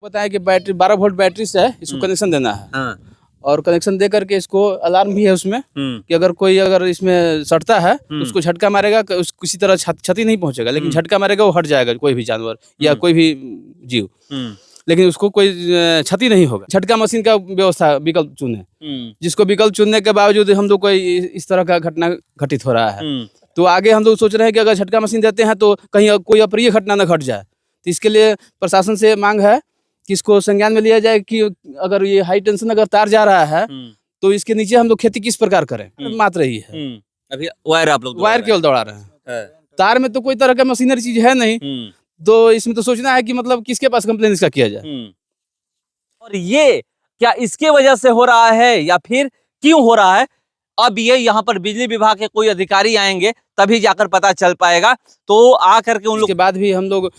बताया कि battery 12 volt battery से है, इसको कनेक्शन देना है। हाँ। और कनेक्शन दे करके इसको अलार्म भी है उसमें कि अगर इसमें सटता है तो उसको झटका मारेगा, किसी तरह क्षति नहीं पहुंचेगा, लेकिन झटका मारेगा वो हट जाएगा, कोई भी जानवर या कोई भी जीव, लेकिन उसको कोई क्षति नहीं होगा। झटका मशीन का व्यवस्था विकल्प चुने, जिसको विकल्प चुनने के बावजूद हम लोग को इस तरह का घटना घटित हो रहा है। तो आगे हम लोग सोच रहे हैं कि अगर झटका मशीन देते हैं तो कहीं कोई अप्रिय घटना न घट जाए। तो इसके लिए प्रशासन से मांग है कि इसको संज्ञान में लिया जाए कि अगर ये हाई टेंशन अगर तार जा रहा है तो इसके नीचे हम लोग खेती किस प्रकार करें, मात्र ही है। अभी वायर आप लोग वायर केवल दौड़ा रहे हैं, तार में तो कोई तरह का मशीनरी चीज है नहीं। तो इसमें तो सोचना है कि मतलब किसके पास कंप्लेन इसका किया जाए। और ये क्या इसके वजह से हो रहा है या फिर क्यों हो रहा है, अब ये यहाँ पर बिजली विभाग के कोई अधिकारी आएंगे तभी जाकर पता चल पाएगा। तो आकर के उन लोग के बाद भी हम लोग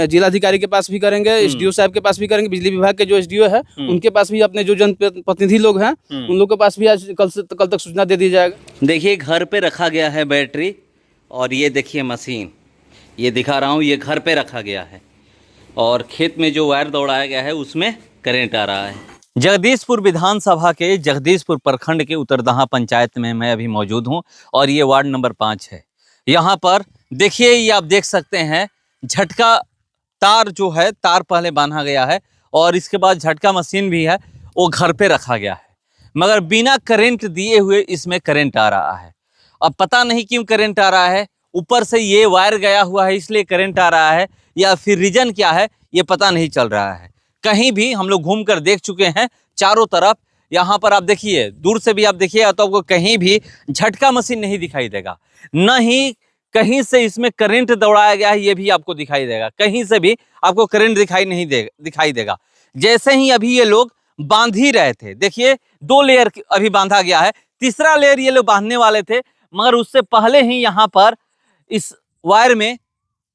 जिलाधिकारी के पास भी करेंगे, एसडीओ साहब के पास भी करेंगे, बिजली विभाग के जो एसडीओ है उनके पास भी, अपने जो जनप्रतिनिधि लोग हैं उन लोग के पास भी आज कल तक सूचना दे दी जाएगा। देखिए घर पे रखा गया है बैटरी, और ये देखिए मशीन, ये दिखा रहा हूँ, ये घर पे रखा गया है और खेत में जो वायर दौड़ाया गया है उसमें करंट आ रहा है। जगदीशपुर विधानसभा के जगदीशपुर प्रखंड के उत्तरदहा पंचायत में मैं अभी मौजूद हूं और ये वार्ड नंबर 5 है। यहाँ पर देखिए, ये आप देख सकते हैं झटका तार जो है, तार पहले बांधा गया है और इसके बाद झटका मशीन भी है, वो घर पे रखा गया है, मगर बिना करंट दिए हुए इसमें करंट आ रहा है। अब पता नहीं क्यों करंट आ रहा है, ऊपर से ये वायर गया हुआ है इसलिए करंट आ रहा है या फिर रीजन क्या है ये पता नहीं चल रहा है। कहीं भी हम लोग घूम कर देख चुके हैं चारों तरफ, यहाँ पर आप देखिए, दूर से भी आप देखिए तो आपको कहीं भी झटका मशीन नहीं दिखाई देगा, न ही कहीं से इसमें करंट दौड़ाया गया है ये भी आपको दिखाई देगा, कहीं से भी आपको करंट दिखाई देगा। जैसे ही अभी ये लोग बांध ही रहे थे, देखिए 2 लेयर अभी बांधा गया है, तीसरा लेयर ये लोग बांधने वाले थे, मगर उससे पहले ही यहाँ पर इस वायर में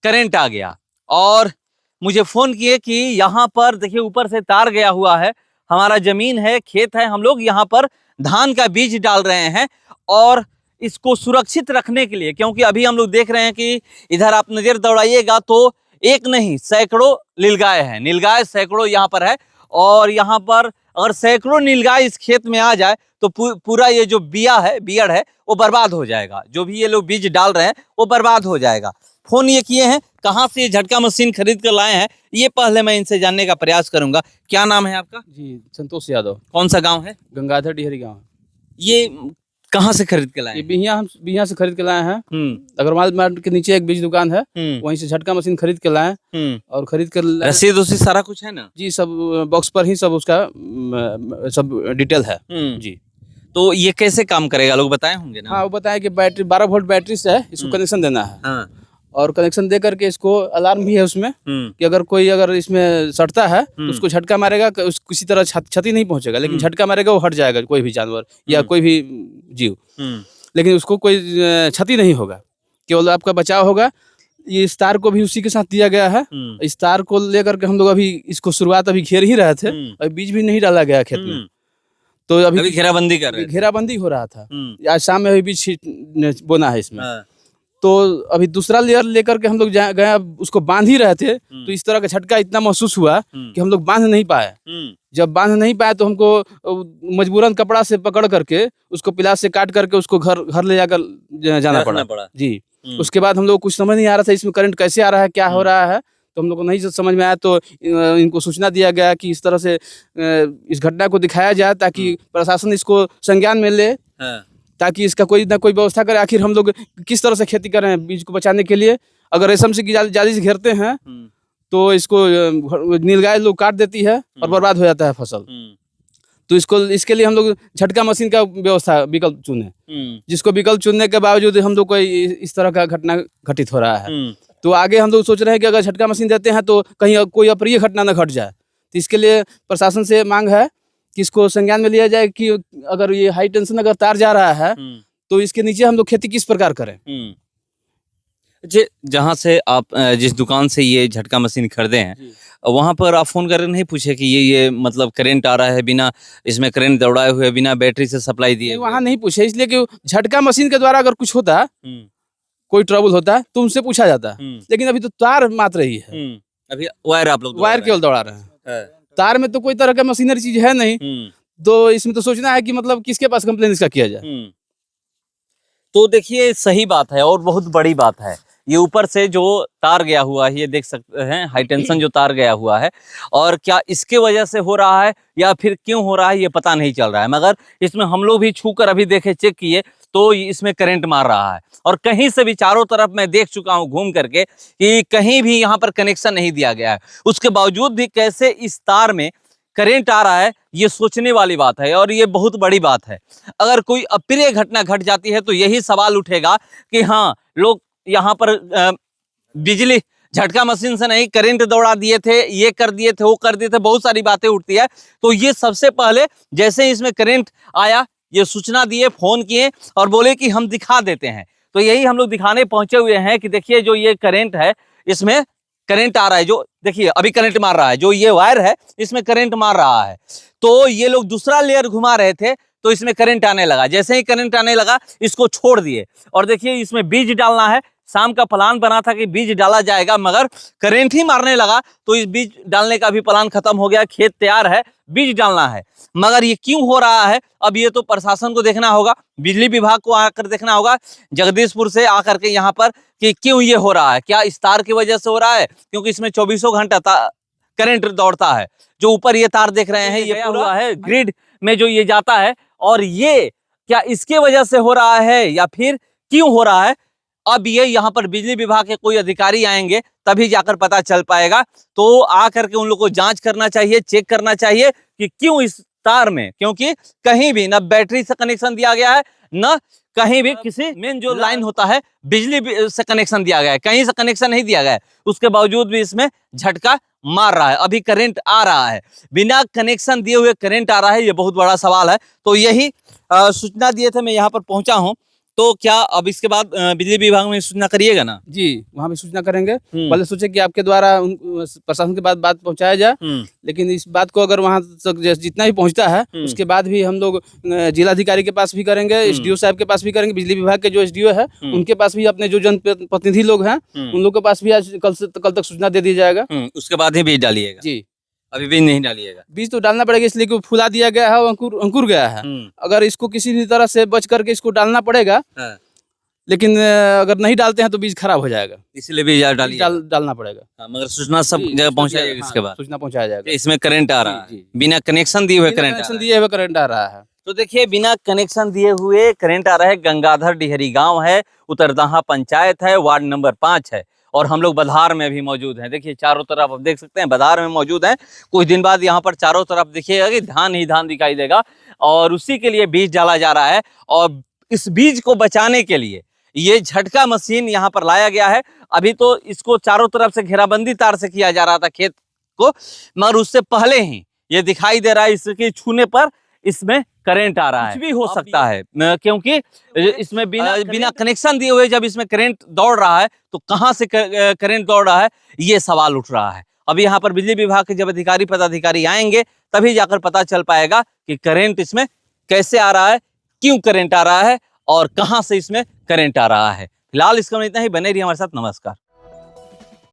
करंट आ गया और मुझे फोन किए कि यहाँ पर देखिए ऊपर से तार गया हुआ है, हमारा जमीन है, खेत है, हम लोग यहाँ पर धान का बीज डाल रहे हैं और इसको सुरक्षित रखने के लिए, क्योंकि अभी हम लोग देख रहे हैं कि इधर आप नजर दौड़ाइएगा तो एक नहीं सैकड़ों नीलगाय है, नीलगाय सैकड़ों यहाँ पर है और यहाँ पर अगर सैकड़ों नीलगाय इस खेत में आ जाए तो पूरा ये जो बियड़ है वो बर्बाद हो जाएगा, जो भी ये लोग बीज डाल रहे हैं वो बर्बाद हो जाएगा। फोन ये किए हैं, कहाँ से ये झटका मशीन खरीद कर लाए हैं ये पहले मैं इनसे जानने का प्रयास करूंगा। क्या नाम है आपका? जी संतोष यादव। कौन सा गांव है? गंगाधर डिहरी गांव। ये कहाँ से खरीद के लाए? ये बिहिया से खरीद के लाए हैं। अग्रवाल मार्केट के नीचे एक बीज दुकान है, वहीं से झटका मशीन खरीद के लाए और खरीद कर रसीद उसी सारा कुछ है ना? जी, सब बॉक्स पर ही सब उसका सब डिटेल है। जी। तो ये कैसे काम करेगा लोग बताए होंगे ना? हाँ, वो बताया कि बैटरी 12 वोल्ट बैटरी से है, इसको कनेक्शन देना है। और कनेक्शन दे करके इसको अलार्म भी है उसमें कि अगर इसमें सटता है तो उसको झटका मारेगा, किसी तरह क्षति नहीं पहुंचेगा, लेकिन झटका मारेगा वो हट जाएगा, कोई भी जानवर या कोई भी जीव, लेकिन उसको कोई क्षति नहीं होगा, केवल आपका बचाव होगा। ये इस तार को भी उसी के साथ दिया गया है। इस तार को लेकर के हम लोग अभी इसको शुरुआत अभी घेर ही रहे थे, अभी बीज भी नहीं डाला गया खेत में, तो अभी घेराबंदी हो रहा था। आज शाम में अभी बीज बोना है इसमें। तो अभी दूसरा लेयर लेकर के हम लोग गए, उसको बांध ही रहे थे तो इस तरह का झटका इतना महसूस हुआ कि हम लोग बांध नहीं पाए। जब बांध नहीं पाए तो हमको मजबूरन कपड़ा से पकड़ करके उसको पिलास से काट करके उसको घर ले जाकर जाना पड़ा। जी। उसके बाद हम लोग कुछ समझ नहीं आ रहा था इसमें करंट कैसे आ रहा है, क्या हो रहा है, तो हम लोग को नहीं समझ में आया, तो इनको सूचना दिया गया कि इस तरह से इस घटना को दिखाया जाए ताकि प्रशासन इसको संज्ञान में ले, ताकि इसका कोई ना कोई व्यवस्था करे। आखिर हम लोग किस तरह से खेती कर रहे हैं बीज को बचाने के लिए, अगर रेशम से जाली से घेरते हैं तो इसको नीलगाय लोग काट देती है और बर्बाद हो जाता है फसल। तो इसके लिए हम लोग झटका मशीन का व्यवस्था विकल्प चुने, जिसको विकल्प चुनने के बावजूद हम लोग को इस तरह का घटना घटित हो रहा है। तो आगे हम लोग सोच रहे हैं कि अगर झटका मशीन देते हैं तो कहीं कोई अप्रिय घटना न घट जाए। तो इसके लिए प्रशासन से मांग है कि इसको संज्ञान में लिया जाए कि अगर ये हाई टेंशन अगर तार जा रहा है तो इसके नीचे हम लोग खेती किस प्रकार करें। जहाँ से आप जिस दुकान से ये झटका मशीन खरीदे हैं वहाँ पर आप फोन करके नहीं पूछे कि ये मतलब करंट आ रहा है, बिना इसमें करंट दौड़ाए हुए, बिना बैटरी से सप्लाई दिए? वहाँ नहीं पूछे, इसलिए कि झटका मशीन के द्वारा अगर कुछ होता, कोई ट्रबल होता तो उनसे पूछा जाता, लेकिन अभी तो तार मात्र ही है। अभी वायर आप लोग वायर केवल दौड़ा रहे हैं, तार में तो कोई तरह का मशीनरी चीज है नहीं, तो इसमें तो सोचना है कि मतलब किसके पास कंप्लेन इसका किया जाए। तो देखिए सही बात है और बहुत बड़ी बात है। ये ऊपर से जो तार गया हुआ है, ये देख सकते हैं हाई टेंशन जो तार गया हुआ है, और क्या इसके वजह से हो रहा है या फिर क्यों हो रहा है ये पता नहीं चल रहा है, मगर इसमें हम लोग भी छू कर अभी देखे, चेक किए तो इसमें करंट मार रहा है। और कहीं से भी चारों तरफ मैं देख चुका हूं घूम करके कि कहीं भी यहाँ पर कनेक्शन नहीं दिया गया है, उसके बावजूद भी कैसे इस तार में करंट आ रहा है, ये सोचने वाली बात है और ये बहुत बड़ी बात है। अगर कोई अप्रिय घटना घट जाती है तो यही सवाल उठेगा कि हाँ, लोग यहाँ पर बिजली झटका मशीन से नहीं करंट दौड़ा दिए थे, ये कर दिए थे, वो कर दिए थे, बहुत सारी बातें उठती है। तो ये सबसे पहले जैसे ही इसमें करंट आया, ये सूचना दिए, फोन किए और बोले कि हम दिखा देते हैं। तो यही हम लोग दिखाने पहुंचे हुए हैं कि देखिए जो ये करंट है, इसमें करंट आ रहा है, जो देखिए अभी करंट मार रहा है, जो ये वायर है इसमें करंट मार रहा है। तो ये लोग दूसरा लेयर घुमा रहे थे तो इसमें करंट आने लगा। जैसे ही करंट आने लगा इसको छोड़ दिए और देखिए इसमें बीज डालना है। शाम का प्लान बना था कि बीज डाला जाएगा, मगर करंट ही मारने लगा तो इस बीज डालने का भी प्लान खत्म हो गया। खेत तैयार है, बीज डालना है, मगर ये क्यों हो रहा है अब ये तो प्रशासन को देखना होगा, बिजली विभाग को आकर देखना होगा, जगदीशपुर से आकर के यहाँ पर कि क्यों ये हो रहा है। क्या इस तार की वजह से हो रहा है? क्योंकि इसमें 24 घंटा करंट दौड़ता है। जो ऊपर ये तार देख रहे हैं ये हुआ है ग्रिड में जो ये जाता है, और ये क्या इसके वजह से हो रहा है या फिर क्यों हो रहा है, अब ये यहाँ पर बिजली विभाग के कोई अधिकारी आएंगे तभी जाकर पता चल पाएगा। तो आकर के उन लोगों को जांच करना चाहिए, चेक करना चाहिए कि क्यों इस तार में, क्योंकि कहीं भी ना बैटरी से कनेक्शन दिया गया है, ना कहीं भी किसी मेन जो लाइन होता है बिजली से कनेक्शन दिया गया है, कहीं से कनेक्शन नहीं दिया गया है। उसके बावजूद भी इसमें झटका मार रहा है, अभी करंट आ रहा है, बिना कनेक्शन दिए हुए करंट आ रहा है। ये बहुत बड़ा सवाल है। तो यही सूचना दिए थे, मैं यहाँ पर पहुंचा हूँ। तो क्या अब इसके बाद बिजली विभाग में सूचना करिएगा ना? जी, वहाँ भी सूचना करेंगे। पहले सोचे कि आपके द्वारा प्रशासन के बाद बात पहुंचाया जाए, लेकिन इस बात को अगर वहाँ तक जितना भी पहुंचता है उसके बाद भी हम लोग जिलाधिकारी के पास भी करेंगे, एसडीओ साहब के पास भी करेंगे, बिजली विभाग के जो एसडीओ है उनके पास भी, अपने जो जनप्रतिनिधि लोग हैं उन लोग के पास भी आज कल तक सूचना दे दी जाएगा। उसके बाद ही बीज डालिएगा? जी, अभी बीज नहीं डालिएगा? बीज तो डालना पड़ेगा, इसलिए कि फुला दिया गया है, अंकुर गया है। अगर इसको किसी भी तरह से बच करके इसको डालना पड़ेगा, लेकिन अगर नहीं डालते हैं तो बीज खराब हो जाएगा, इसलिए बीज डालना पड़ेगा। मगर सूचना सब जगह पहुंचाया जाएगा। इसके बाद सूचना पहुंचाया जाएगा। इसमें करंट आ रहा है, बिना कनेक्शन दिए हुए करंट आ रहा है। तो देखिए बिना कनेक्शन दिए हुए करंट आ रहा है। गंगाधर डिहरी गांव है, उत्तरदाहा पंचायत है, वार्ड नंबर 5 है, और हम लोग बधार में भी मौजूद हैं। देखिए चारों तरफ आप देख सकते हैं, बधार में मौजूद हैं। कुछ दिन बाद यहाँ पर चारों तरफ देखिएगा कि धान ही धान दिखाई देगा, और उसी के लिए बीज डाला जा रहा है। और इस बीज को बचाने के लिए ये झटका मशीन यहाँ पर लाया गया है। अभी तो इसको चारों तरफ से घेराबंदी तार से किया जा रहा था खेत को, मगर उससे पहले ही ये दिखाई दे रहा है इसके छूने पर इसमें करंट आ रहा है। कुछ भी हो सकता है, क्योंकि इसमें बिना कनेक्शन दिए हुए जब इसमें करंट दौड़ रहा है तो कहां से करंट दौड़ रहा है, ये सवाल उठ रहा है। अभी यहाँ पर बिजली विभाग के जब अधिकारी पदाधिकारी आएंगे तभी जाकर पता चल पाएगा कि करंट इसमें कैसे आ रहा है, क्यों करंट आ रहा है और कहां से इसमें करंट आ रहा है। फिलहाल इसका इतना ही। बने रहिए हमारे साथ। नमस्कार।